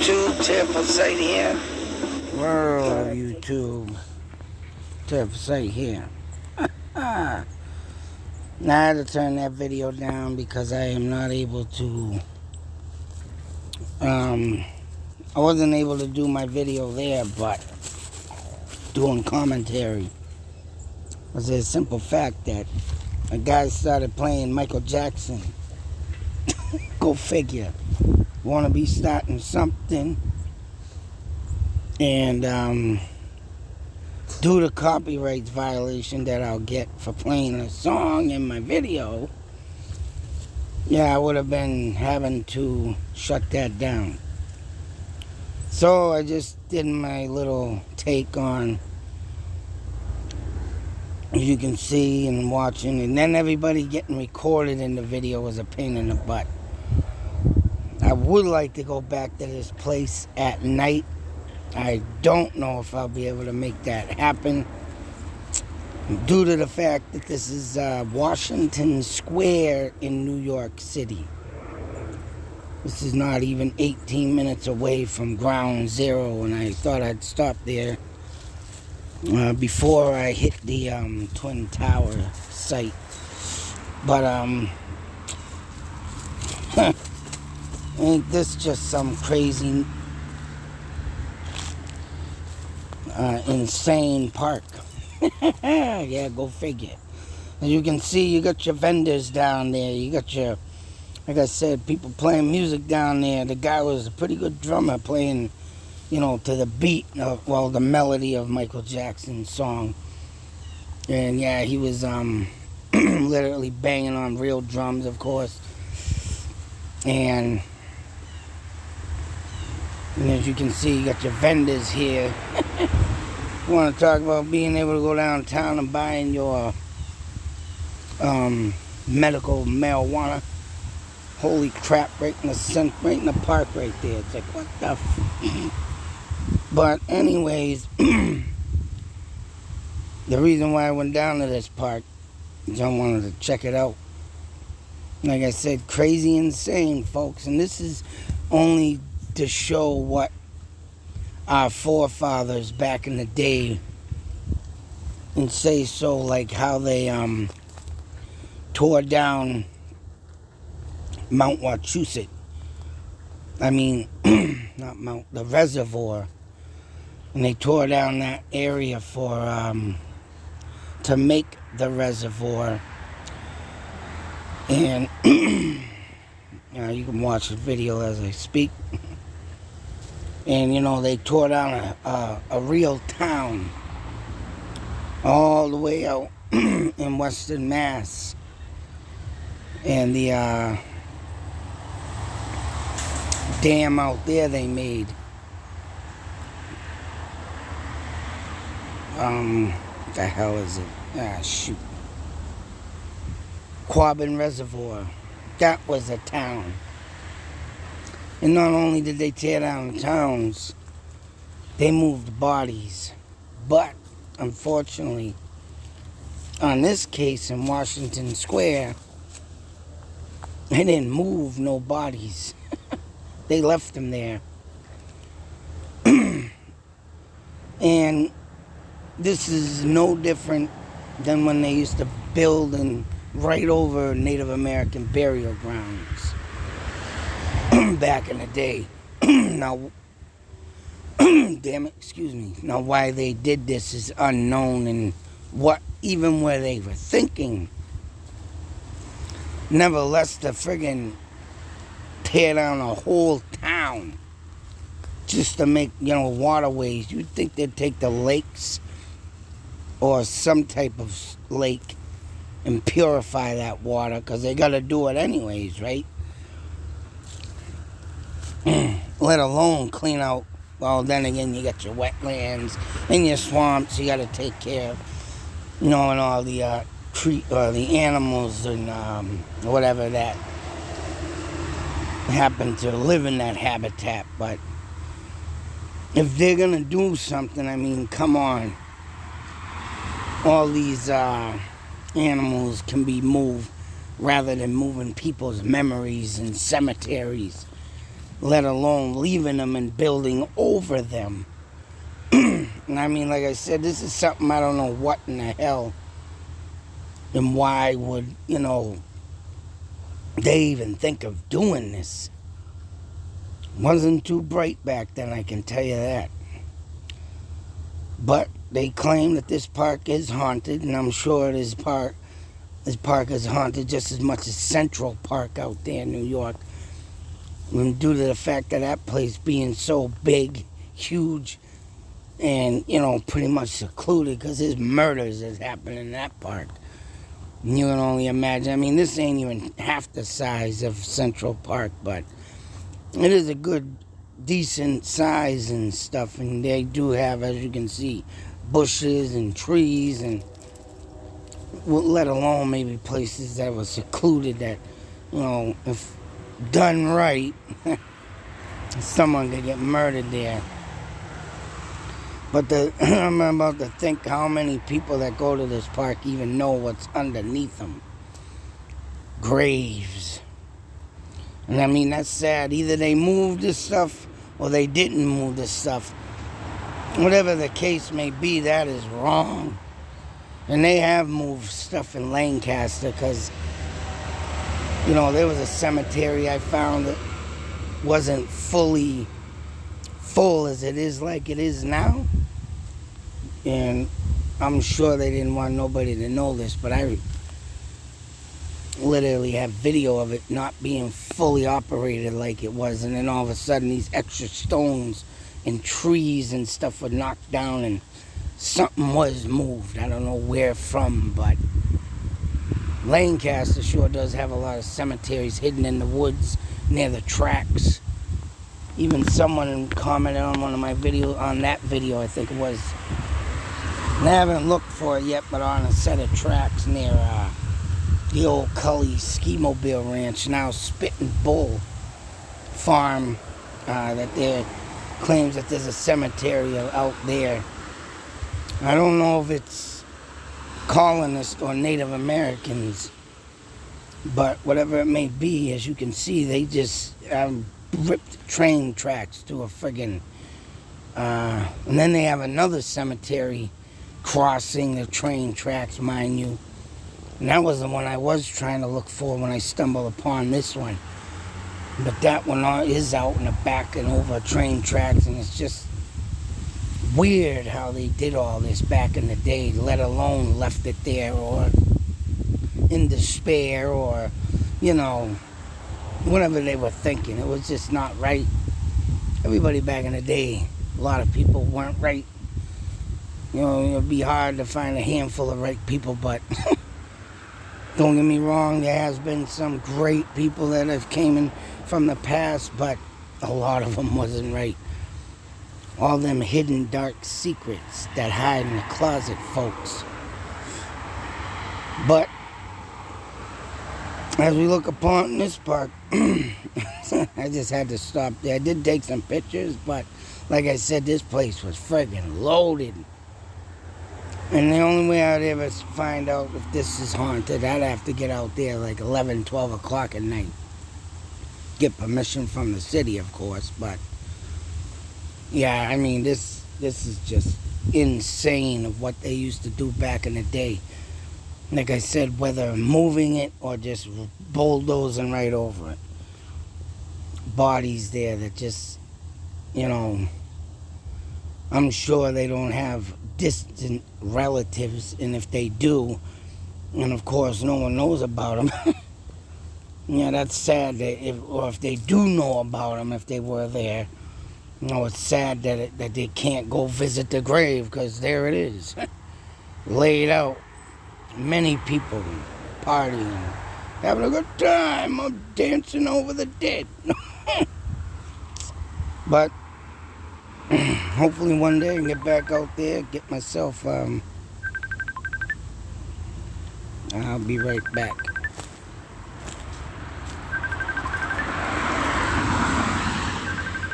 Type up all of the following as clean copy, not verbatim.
YouTube, Tearful Sight here. World of YouTube, Tearful Sight here. Now I had to turn that video down because I am not able to, I wasn't able to do my video there, but doing commentary was a simple fact that a guy started playing Michael Jackson. Go figure. Want to be starting something, and due to copyright violation that I'll get for playing a song in my video, I would have been having to shut that down. So I just did my little take on, as you can see and watching, and then everybody getting recorded in the video was a pain in the butt. I would like to go back to this place at night. I don't know if I'll be able to make that happen due to the fact that this is Washington Square in New York City. This is not even 18 minutes away from Ground Zero, and I thought I'd stop there before I hit the Twin Tower site. But ain't this just some crazy, insane park? Yeah, go figure. As you can see, you got your vendors down there. You got your, like I said, people playing music down there. The guy was a pretty good drummer playing, to the beat of, the melody of Michael Jackson's song. And yeah, he was literally banging on real drums, of course. And as you can see, you got your vendors here. You want to talk about being able to go downtown and buying your medical marijuana. Holy crap, right in the park right there. It's like, what the But anyways, the reason why I went down to this park is I wanted to check it out. Like I said, crazy insane, folks. And this is only to show what our forefathers back in the day, and say so, like how they tore down Mount Wachusett. I mean, not the reservoir. And they tore down that area for to make the reservoir. And you can watch the video as I speak. And they tore down a real town all the way out in Western Mass. And the dam out there they made. What the hell is it? Shoot. Quabbin Reservoir. That was a town. And not only did they tear down towns, they moved bodies. But, unfortunately, on this case in Washington Square, they didn't move no bodies. They left them there. And this is no different than when they used to build right over Native American burial grounds back in the day. Now, damn it, excuse me. Now, why they did this is unknown, and even where they were thinking. Nevertheless, to friggin' tear down a whole town just to make, waterways. You'd think they'd take the lakes or some type of lake and purify that water, because they got to do it anyways, right? Let alone clean out. Well, then again, you got your wetlands and your swamps you got to take care of, and all the the animals and whatever that happen to live in that habitat. But if they're gonna do something, I mean, come on. All these animals can be moved rather than moving people's memories and cemeteries. let alone leaving them and building over them. And I mean, like I said, this is something I don't know what in the hell and why would, they even think of doing this. Wasn't too bright back then, I can tell you that. But they claim that this park is haunted, and I'm sure this park is haunted just as much as Central Park out there in New York. And due to the fact of that place being so big, huge, and, pretty much secluded, because there's murders that happen in that park. And you can only imagine. I mean, this ain't even half the size of Central Park, but it is a good, decent size and stuff. And they do have, as you can see, bushes and trees, and let alone maybe places that were secluded that, if done right, someone could get murdered there. But I'm about to think how many people that go to this park even know what's underneath them. Graves. And I mean, that's sad. Either they moved this stuff or they didn't move this stuff. Whatever the case may be, that is wrong. And they have moved stuff in Lancaster because, there was a cemetery I found that wasn't fully full as it is like it is now. And I'm sure they didn't want nobody to know this, but I literally have video of it not being fully operated like it was. And then all of a sudden these extra stones and trees and stuff were knocked down and something was moved. I don't know where from, but Lancaster sure does have a lot of cemeteries hidden in the woods near the tracks. Even someone commented on one of my videos, on that video I think it was, and I haven't looked for it yet, but on a set of tracks near the old Cully Ski Mobile Ranch, now Spittin' Bull Farm, that there claims that there's a cemetery out there. I don't know if it's colonists or Native Americans, but whatever it may be, as you can see, they just ripped train tracks to a friggin' and then they have another cemetery crossing the train tracks, mind you. And that was the one I was trying to look for when I stumbled upon this one. But that one is out in the back and over train tracks, and it's just weird how they did all this back in the day, let alone left it there or in despair or, whatever they were thinking. It was just not right. Everybody back in the day, a lot of people weren't right. It'd be hard to find a handful of right people, but don't get me wrong, there has been some great people that have came in from the past, but a lot of them wasn't right. All them hidden dark secrets that hide in the closet, folks. But as we look upon this park, I just had to stop there. I did take some pictures, but like I said, this place was friggin' loaded. And the only way I'd ever find out if this is haunted, I'd have to get out there like 11, 12 o'clock at night. Get permission from the city, of course, but yeah, I mean, this is just insane of what they used to do back in the day. Like I said, whether moving it or just bulldozing right over it. Bodies there that just, I'm sure they don't have distant relatives, and if they do, and of course no one knows about them, that's sad. That if they do know about them, if they were there, it's sad that they can't go visit the grave, because there it is, laid out. Many people partying, having a good time, of dancing over the dead. But hopefully one day I can get back out there, get myself, I'll be right back.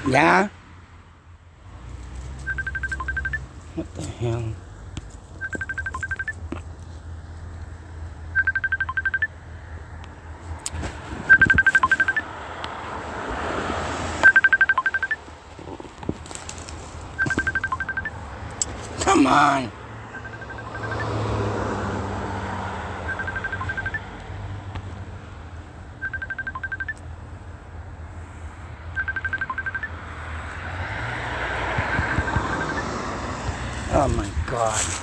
Yeah? What the hell? Come on. Oh my God.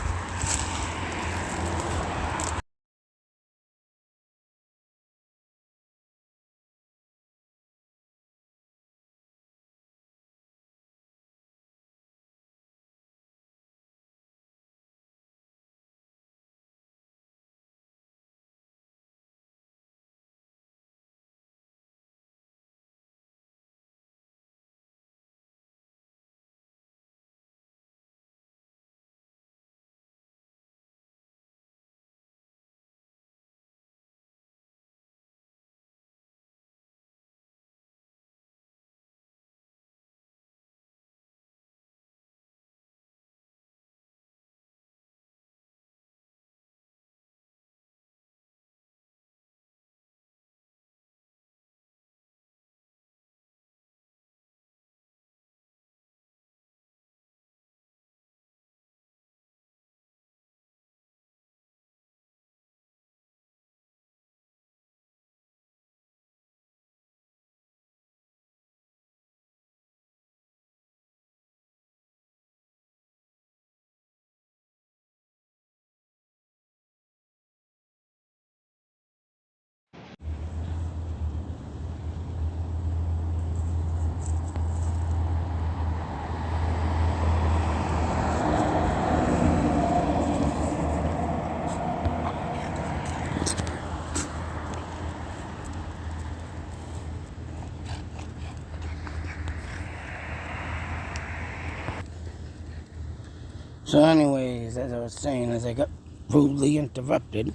So anyways, as I was saying, as I got rudely interrupted,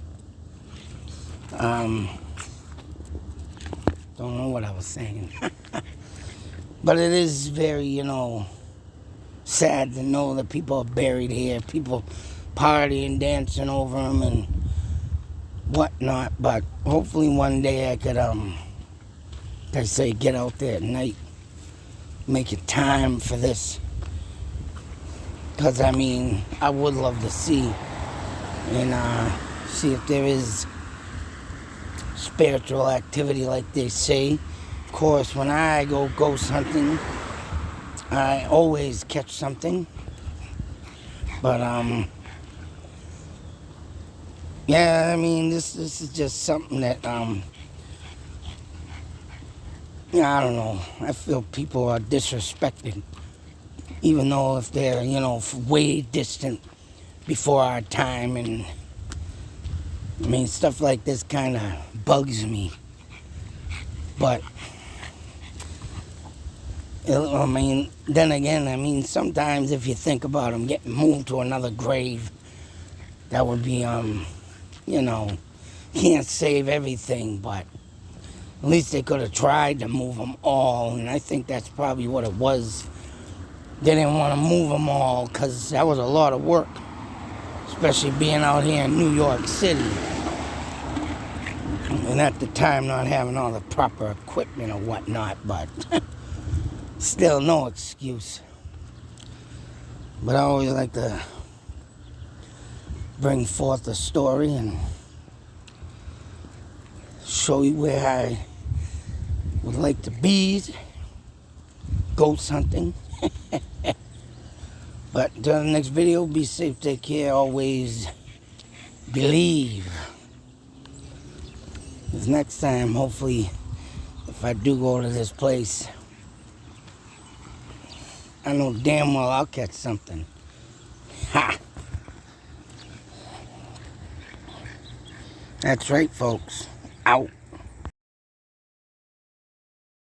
don't know what I was saying. But it is very, sad to know that people are buried here, people partying, dancing over them and whatnot. But hopefully one day I could, they say, get out there at night, make it time for this. Because, I mean, I would love to see and see if there is spiritual activity like they say. Of course, when I go ghost hunting, I always catch something. But, yeah, I mean, this is just something that, I don't know. I feel people are disrespected. Even though if they're, way distant before our time. And, I mean, stuff like this kind of bugs me. But, I mean, then again, sometimes if you think about them getting moved to another grave, that would be, can't save everything, but at least they could have tried to move them all, and I think that's probably what it was. They didn't want to move them all because that was a lot of work, especially being out here in New York City. And at the time, not having all the proper equipment or whatnot, but still no excuse. But I always like to bring forth a story and show you where I would like to be ghost hunting. But until the next video, be safe, take care, always believe. Because next time, hopefully, if I do go to this place, I know damn well I'll catch something. Ha! That's right, folks. Out.